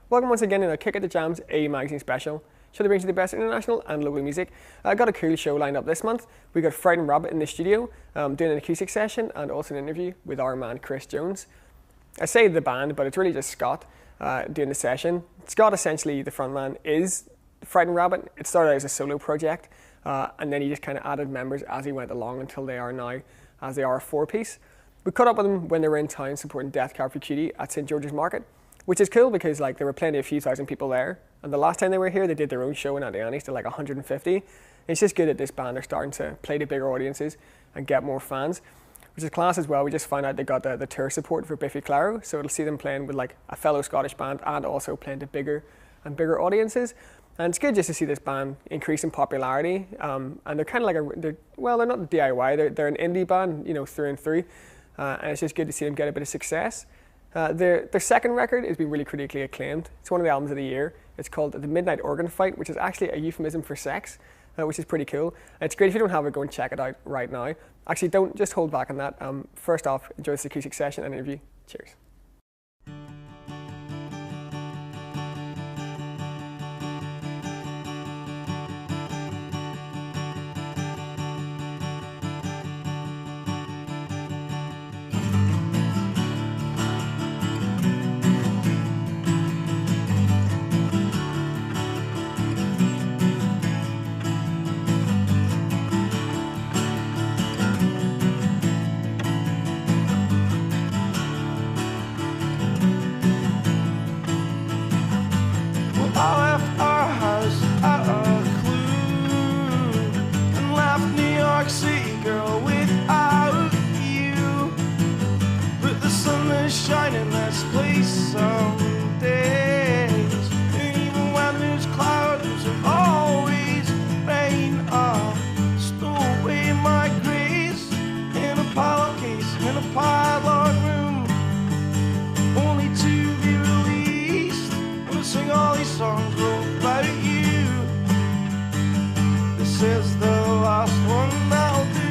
Welcome once again to the Kick at the Jams A Magazine special. Show that brings you the best international and local music. I got a cool show lined up this month. We got Frightened Rabbit in the studio doing an acoustic session and also an interview with our man Chris Jones. I say the band, but it's really just Scott doing the session. Scott, essentially the frontman, is Frightened Rabbit. It started as a solo project and then he just kind of added members as he went along until they are now, as they are a four-piece. We caught up with them when they were in town supporting Death Cab for Cutie at St George's Market, which is cool because like there were plenty, a few thousand people there. And the last time they were here, they did their own show in Auntie Annie's to like 150. And it's just good that this band are starting to play to bigger audiences and get more fans, which is class as well. We just found out they got the tour support for Biffy Clyro, so it'll see them playing with like a fellow Scottish band and also playing to bigger and bigger audiences. And it's good just to see this band increase in popularity. And they're kind of like they're not DIY, they're an indie band, you know, through and through. And it's just good to see them get a bit of success. Their second record has been really critically acclaimed. It's one of the albums of the year. It's called The Midnight Organ Fight, which is actually a euphemism for sex, which is pretty cool. And it's great if you don't have it, go and check it out right now. Actually, don't just hold back on that. First off, enjoy this acoustic session and interview. Cheers. Shining this place some days, and even when there's clouds and always rain, I'll stow away my grace in a pillowcase in a padlock room, only to be released when I sing all these songs about you. This is the last one I'll do.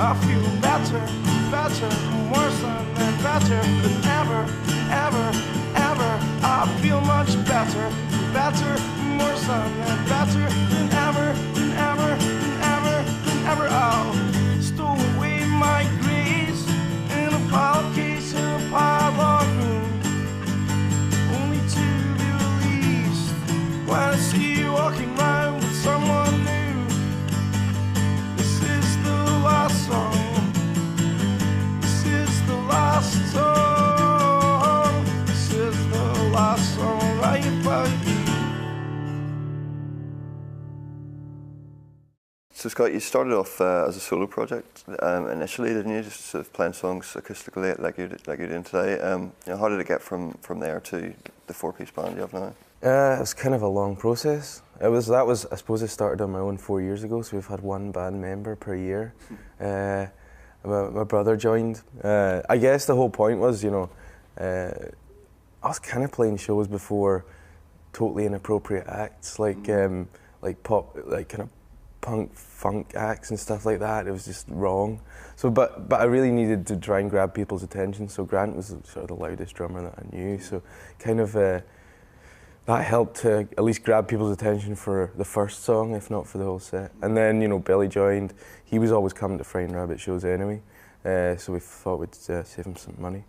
I feel better, worse than better than ever, ever. I feel much better, worse than better than ever. I'll stow away my grace in a pillowcase in a padlock room, only to be released when I see you walking round with someone new. Song. This is the last song. This is the last song right about you. So Scott, you started off as a solo project initially, didn't you? Just sort of playing songs acoustically like you're doing today. You know, how did it get from there to the four-piece band you have now? It was kind of a long process. I suppose I started on my own 4 years ago, so we've had one band member per year. My brother joined. I guess the whole point was, you know, I was kind of playing shows before totally inappropriate acts, like pop, like kind of punk funk acts and stuff like that. It was just wrong. So, but I really needed to try and grab people's attention. So Grant was sort of the loudest drummer that I knew. So kind of that helped to at least grab people's attention for the first song, if not for the whole set. And then, you know, Billy joined. He was always coming to Frightened Rabbit shows anyway, so we thought we'd save him some money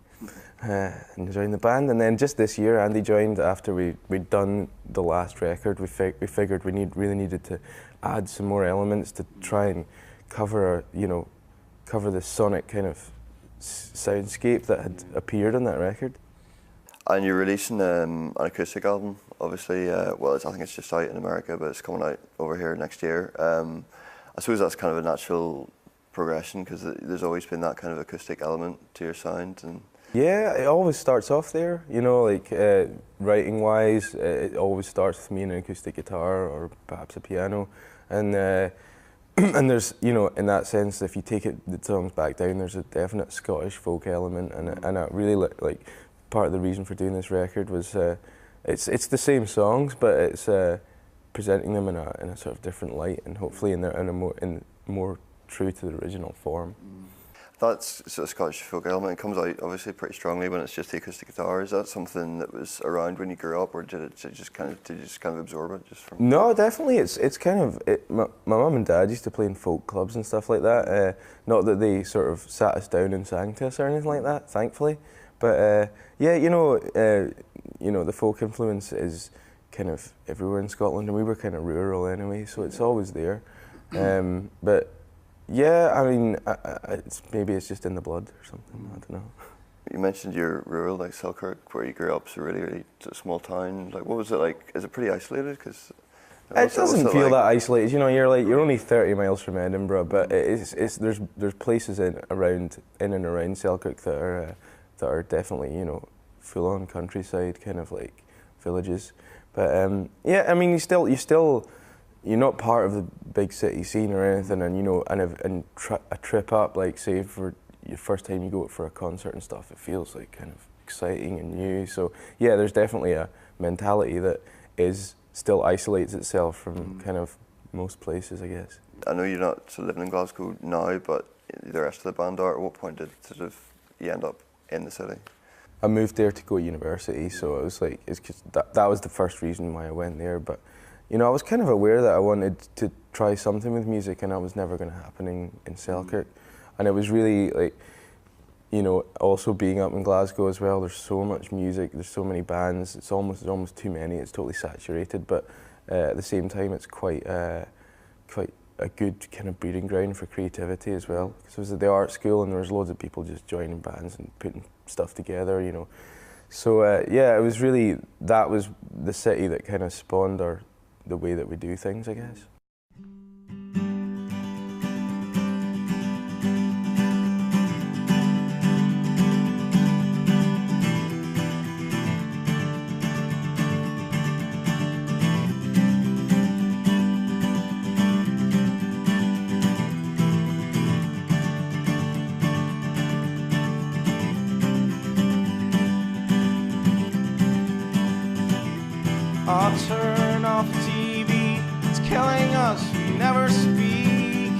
and join the band. And then just this year, Andy joined after we'd done the last record. We figured we really needed to add some more elements to try and cover the sonic kind of soundscape that had appeared on that record. And you're releasing an acoustic album, obviously. Well, I think it's just out in America, but it's coming out over here next year. I suppose that's kind of a natural progression because there's always been that kind of acoustic element to your sound. And yeah, it always starts off there, you know, like writing-wise, it always starts with me and an acoustic guitar or perhaps a piano. And and there's, you know, in that sense, if you take the songs back down, there's a definite Scottish folk element, and I really like part of the reason for doing this record was it's the same songs, but it's presenting them in a sort of different light, and hopefully in more true to the original form. That sort of Scottish folk element comes out obviously pretty strongly when it's just the acoustic guitar. Is that something that was around when you grew up, or did you just kind of absorb it just from? No, definitely. It's kind of my mum and dad used to play in folk clubs and stuff like that. Not that they sort of sat us down and sang to us or anything like that, thankfully. But yeah, you know, the folk influence is kind of everywhere in Scotland, and we were kind of rural anyway, so it's always there. But yeah, I mean, maybe it's just in the blood or something. I don't know. You mentioned you're rural, like Selkirk, where you grew up. It's a really small town. Like, what was it like? Is it pretty isolated? Because it doesn't feel that isolated. You know, you're only 30 miles from Edinburgh, but there's places in and around Selkirk that are definitely, you know, full-on countryside kind of like villages. But yeah, I mean, you're not part of the big city scene or anything, and you know, and a trip up, like say for your first time you go for a concert and stuff, it feels like kind of exciting and new. So yeah, there's definitely a mentality that still isolates itself from kind of most places, I guess. I know you're not sort of living in Glasgow now, but the rest of the band are. At what point did sort of you end up in the city? I moved there to go to university, so it was like that was the first reason why I went there. But you know, I was kind of aware that I wanted to try something with music, and that was never going to happen in Selkirk. And it was really like, you know, also being up in Glasgow as well. There's so much music, there's so many bands. There's almost too many. It's totally saturated, but at the same time, it's quite a good kind of breeding ground for creativity as well. Because it was at the art school, and there was loads of people just joining bands and putting stuff together, you know. So yeah, it was really, that was the city that kind of spawned the way that we do things, I guess. I'll turn off the TV, it's killing us, we never speak.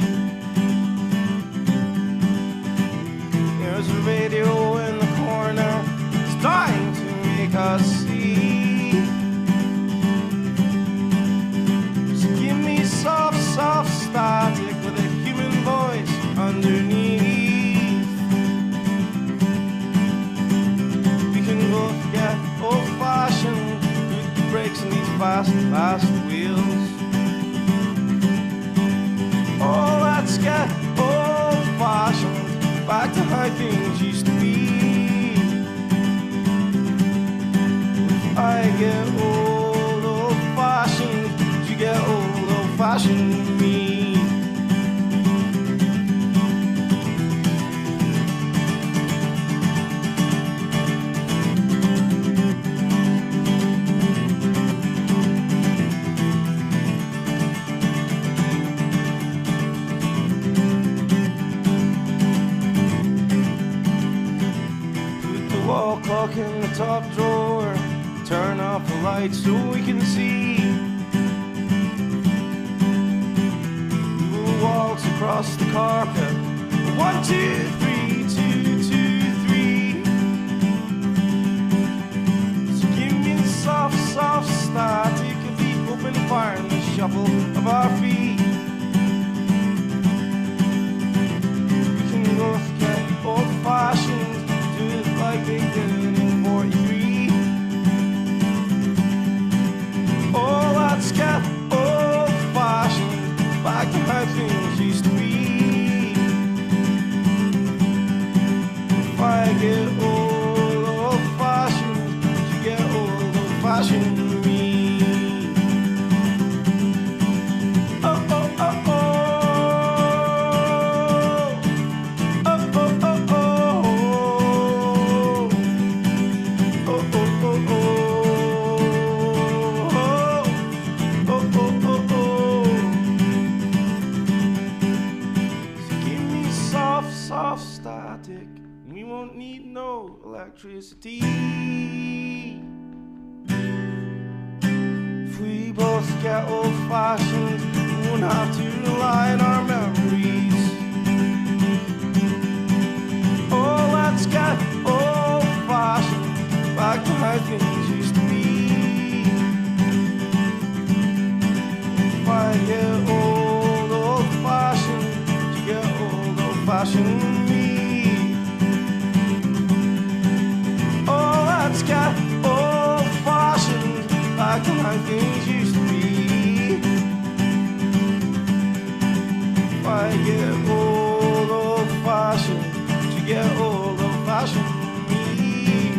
There's a radio in the corner, it's dying to make us see. So give me soft static with a human voice underneath. We can both get old-fashioned brakes and these fast wheels. Oh, let's get old-fashioned, back to how things used to be. If I get old-fashioned, you get old-fashioned with me. Clock in the top drawer, turn off the lights so we can see. We will waltz across the carpet. 1, 2, 3, 2, 2, 3. So give me the soft static. We won't need no electricity. If we both get old-fashioned, we won't have to rely on our memories. Oh, let's get old-fashioned, back to how things used to be. If I get old-fashioned, you get old-fashioned with me. Oh, let's get old-fashioned, back to how things used to be. If I get old-fashioned, you get old-fashioned with me.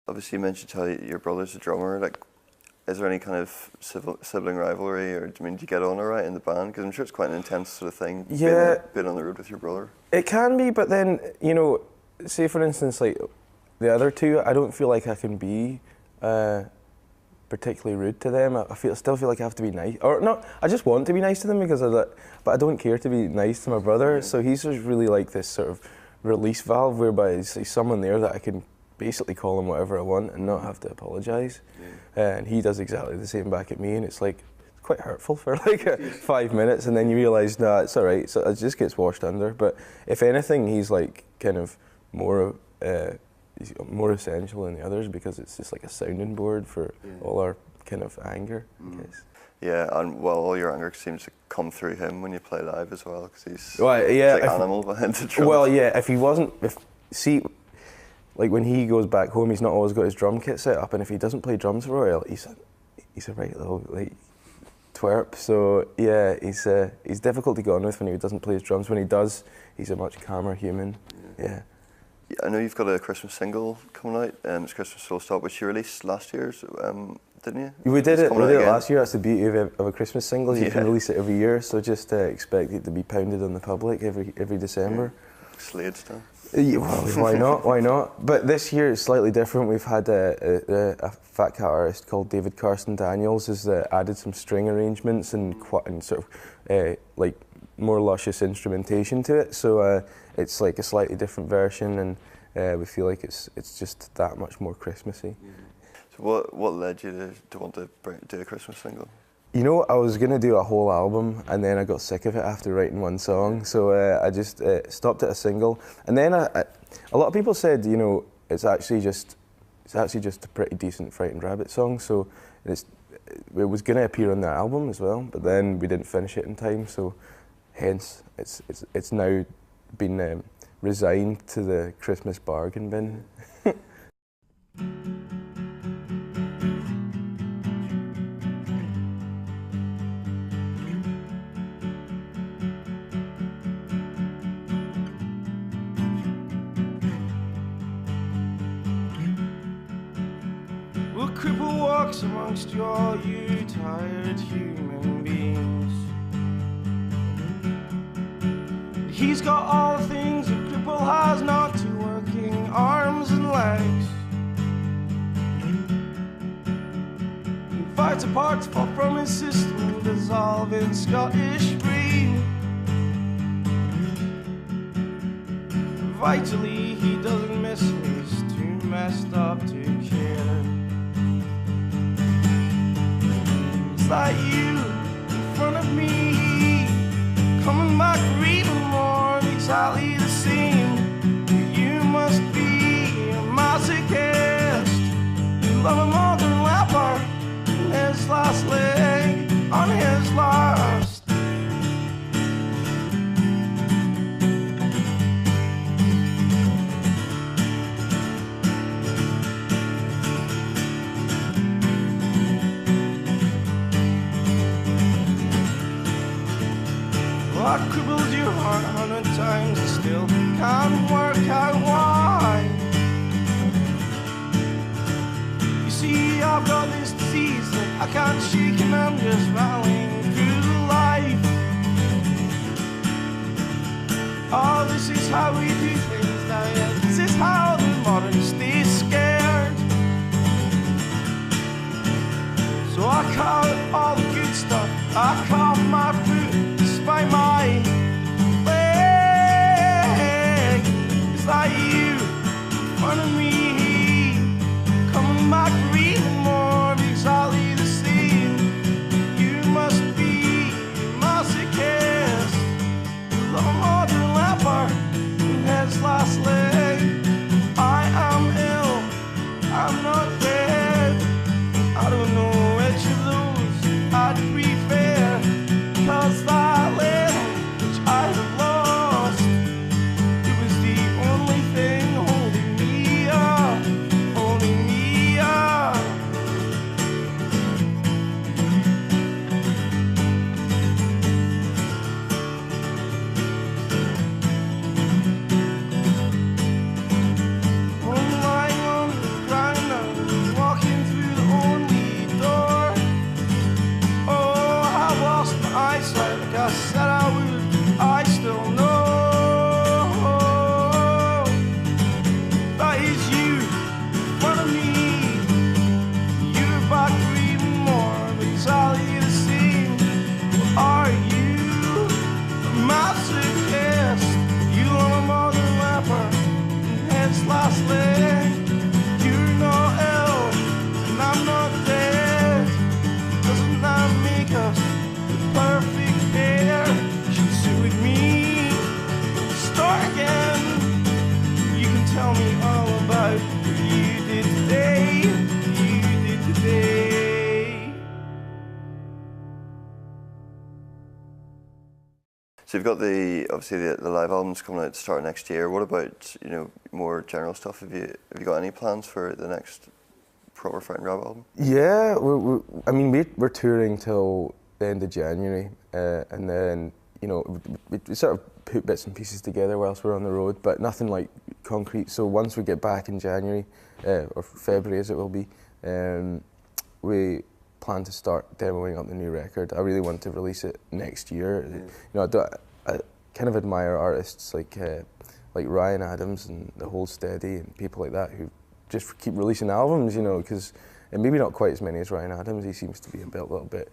Obviously, you mentioned how your brother's a drummer. Like, is there any kind of sibling rivalry, or do you get on alright in the band? Because I'm sure it's quite an intense sort of thing. Yeah, being on the road with your brother. It can be, but then say for instance, like the other two, I don't feel like I can be particularly rude to them. Still feel like I have to be nice, or no, I just want to be nice to them because of that. But I don't care to be nice to my brother. So he's just really like this sort of release valve, whereby he's someone there that I can basically call him whatever I want and not have to apologise. And he does exactly the same back at me, and it's like quite hurtful for like 5 minutes, and then you realise, nah, it's all right. So it just gets washed under. But if anything, he's like kind of more essential than the others, because it's just like a sounding board for all our kind of anger, I guess. Yeah, and well, all your anger seems to come through him when you play live as well, because he's like animal behind the drums. Well, yeah, like when he goes back home, he's not always got his drum kit set up, and if he doesn't play drums for a while, he's a right little like twerp. So yeah, he's difficult to get on with when he doesn't play his drums. When he does, he's a much calmer human. Yeah. I know you've got a Christmas single coming out. It's Christmas Full Stop, which you released last year, didn't you? We did it last year. That's the beauty of a Christmas single. You can release it every year, so just expect it to be pounded on the public every December. Slade stuff. Yeah, well, why not? Why not? But this year it's slightly different. We've had a Fat Cat artist called David Carson Daniels has added some string arrangements and sort of like more luscious instrumentation to it. So it's like a slightly different version, and we feel like it's just that much more Christmassy. So what led you to want to do a Christmas single? I was going to do a whole album, and then I got sick of it after writing one song, so I just stopped at a single. And then a lot of people said, it's actually just a pretty decent Frightened Rabbit song, so it was going to appear on the album as well, but then we didn't finish it in time, so hence it's now been resigned to the Christmas bargain bin. A cripple walks amongst all you tired human beings. He's got all the things a cripple has, not two working arms and legs. He fights apart to fall from his system, dissolve in Scottish breed. Vitally, he doesn't miss me, he's too messed up to care. It's like you in front of me, coming back for even more, exactly the same. You must be a masochist. You love him more than leper, his last leg on his last. I crippled your heart 100 times and still can't work out why. You see, I've got this disease that I can't shake, and I'm just rattling through life. Oh, this is how we do things now, yeah. This is how the modern stays scared. So I cut all I caught my foot despite my leg. It's like you in front of me, coming back, breathing more exactly the same. You must be a masochist, a little more than a leper who has last leg. I am ill, I'm not dead. I don't know which of those I'd prefer, 'cause that little which I have lost, it was the only thing holding me up, holding me up. I'm lying on the ground, I'm walking through the only door. Oh, I lost my eyesight like I said I would. I still know that is you in front of me. You're back breathing more, but exactly the same. Well, are you a masochist? You are more than a leper, and hence last leg. You're not ill, and I'm not dead. Doesn't that make us the perfect pair? Should suit me. Start again. You can tell me all about what you did today. You did today. So you've got obviously the live albums coming out to start next year. What about, you know, more general stuff? Have you got any plans for the next proper Frightened Rab album? Yeah, we're touring till the end of January, and then, you know, we sort of put bits and pieces together whilst we're on the road, but nothing like concrete. So once we get back in January, or February as it will be, we plan to start demoing up the new record. I really want to release it next year. You know, I kind of admire artists like Ryan Adams and the Hold Steady and people like that who just keep releasing albums, you know, because maybe not quite as many as Ryan Adams. He seems to be a little bit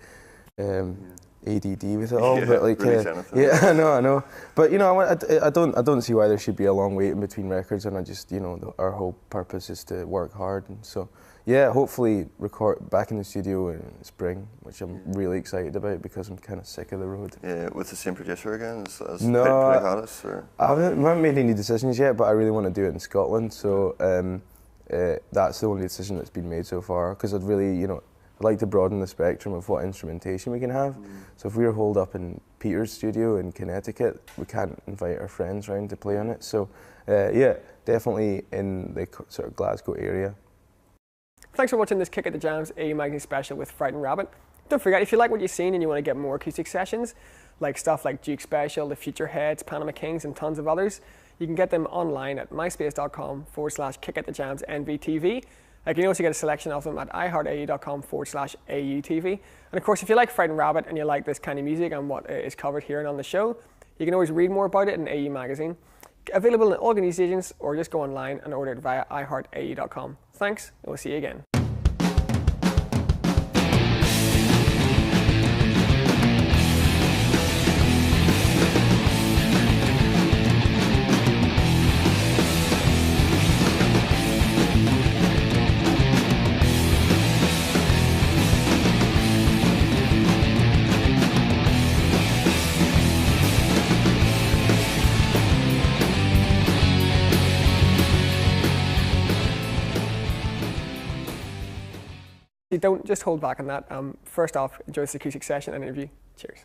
ADD with it all, Yeah, but like, really I know. But you know, I don't see why there should be a long wait in between records, and I just, you know, our whole purpose is to work hard, and so yeah, hopefully record back in the studio in spring, which I'm really excited about because I'm kind of sick of the road. Yeah, with the same producer again as No, Wilco-ish, or? I haven't made any decisions yet, but I really want to do it in Scotland, so that's the only decision that's been made so far, because I'd really, you know, I'd like to broaden the spectrum of what instrumentation we can have. So if we're holed up in Peter's studio in Connecticut, we can't invite our friends round to play on it. So yeah, definitely in the sort of Glasgow area. Thanks for watching this Kick at the Jams AE Magazine special with Frightened Rabbit. Don't forget, if you like what you've seen and you want to get more acoustic sessions, like stuff like Duke Special, The Future Heads, Panama Kings, and tons of others, you can get them online at myspace.com/kickatthejams NvTv. You can also get a selection of them at iheartau.com/AUTV. And of course, if you like Frightened Rabbit and you like this kind of music and what is covered here and on the show, you can always read more about it in AE Magazine. Available in all good news agents, or just go online and order it via iheartau.com. Thanks, and we'll see you again. You don't just hold back on that. First off, enjoy this acoustic session and interview. Cheers.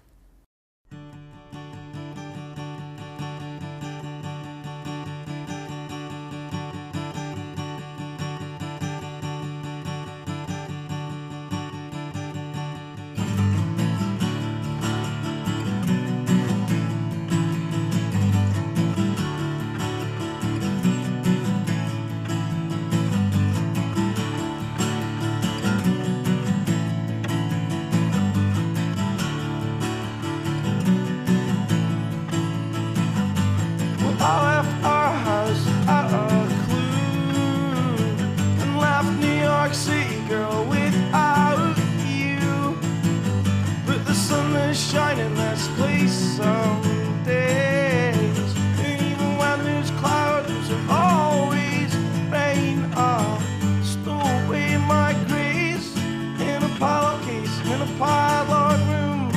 shine in this place some days. And even when there's clouds, there's always rain. Stow away my grace in a pile case, in a padlock room,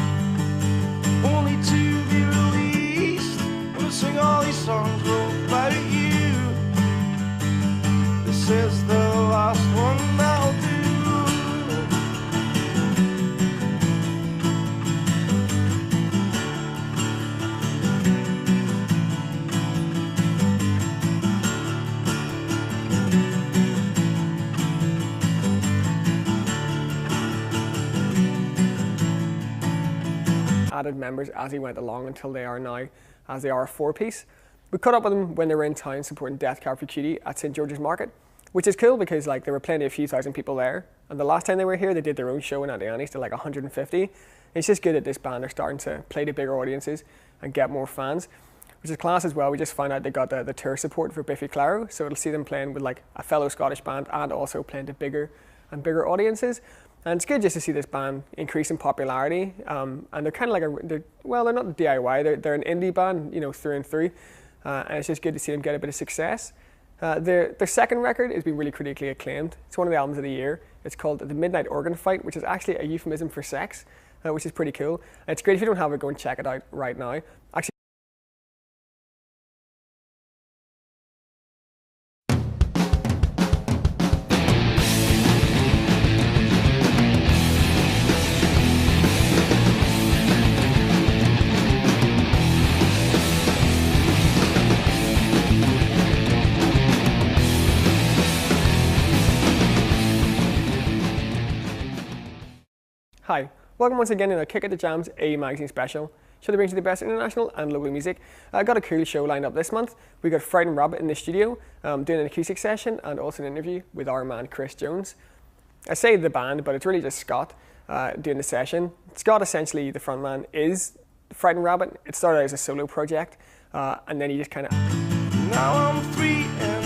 only to be released. I'm gonna sing all these songs about you. This is the last one I'll do. Added members as he went along until they are now, as they are a four-piece. We caught up with them when they were in town supporting Death Cab for Cutie at St George's Market, which is cool because like there were plenty, a few thousand people there. And the last time they were here, they did their own show in Auntie Annie's to like 150. It's just good that this band are starting to play to bigger audiences and get more fans, which is class as well. We just found out they got the tour support for Biffy Clyro, so it'll see them playing with like a fellow Scottish band and also playing to bigger and bigger audiences. And it's good just to see this band increase in popularity. And they're kind of like they're not DIY, they're an indie band, you know, through and through. And it's just good to see them get a bit of success. Their second record has been really critically acclaimed. It's one of the albums of the year. It's called The Midnight Organ Fight, which is actually a euphemism for sex, which is pretty cool. And it's great if you don't have it, go and check it out right now. Actually, hi, welcome once again in a Kick at the Jams A Magazine special. Show that brings you the best international and local music. I got a cool show lined up this month. We got Fried and Rabbit in the studio doing an acoustic session and also an interview with our man Chris Jones. I say the band, but it's really just Scott doing the session. Scott, essentially the front man, is Fried and Rabbit. It started out as a solo project and then he just kind of... Now I'm free and